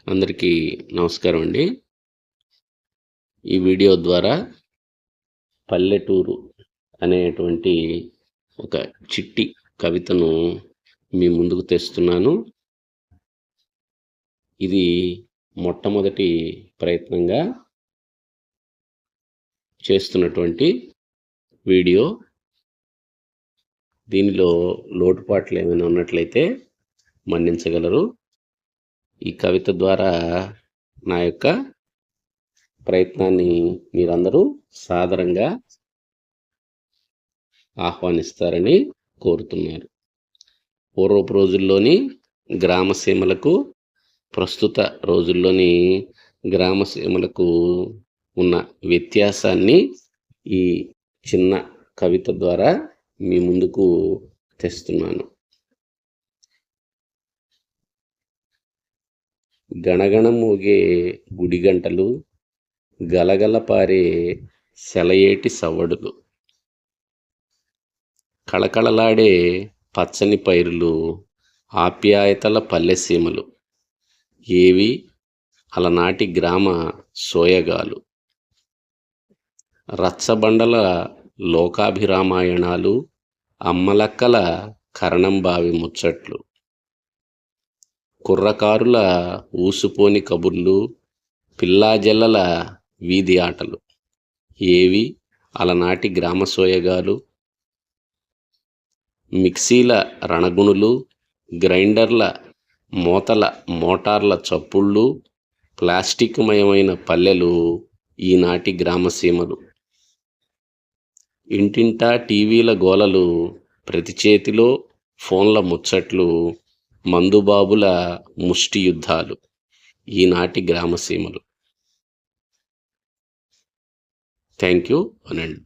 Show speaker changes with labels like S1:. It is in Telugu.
S1: అందరికీ నమస్కారం అండి. ఈ వీడియో ద్వారా పల్లెటూరు అనేటువంటి ఒక చిట్టి కవితను మీ ముందుకు తెస్తున్నాను. ఇది మొట్టమొదటి ప్రయత్నంగా చేస్తున్నటువంటి వీడియో. దీనిలో లోటుపాట్లు ఏమైనా ఉన్నట్లయితే మన్నించగలరు. ఈ కవిత ద్వారా నా యొక్క ప్రయత్నాన్ని మీరందరూ సాదరంగా ఆహ్వానిస్తారని కోరుతున్నారు. పూర్వపు రోజుల్లోని గ్రామసీమలకు, ప్రస్తుత రోజుల్లోని గ్రామసీమలకు ఉన్న వ్యత్యాసాన్ని ఈ చిన్న కవిత ద్వారా మీ ముందుకు తెస్తున్నాను. గణగణ మోగే గుడి గంటలు, గలగల పారే సెలయేటి సవ్వడులు, కళకళలాడే పచ్చని పైరులు, ఆప్యాయతల పల్లెసీమలు, ఏవి అలనాటి గ్రామ సోయగాలు, రచ్చబండల లోకాభిరామాయణాలు, అమ్మలక్కల కరణంబావి ముచ్చట్లు, కుర్రకారుల ఊసుపోని కబుర్లు, పిల్లాజల్లల వీధి ఆటలు, ఏవి అలనాటి గ్రామ సోయగాలు, మిక్సీల రణగుణులు, గ్రైండర్ల మోటార్ల చప్పుళ్ళు, ప్లాస్టిక్ మయమైన పల్లెలు ఈనాటి గ్రామసీమలు. ఇంటింటా టీవీల గోలలు, ప్రతి చేతిలో ఫోన్ల ముచ్చట్లు, మందుబాబుల ముష్టి యుద్ధాలు ఈనాటి గ్రామసీమలు. థ్యాంక్ యూ అనండి.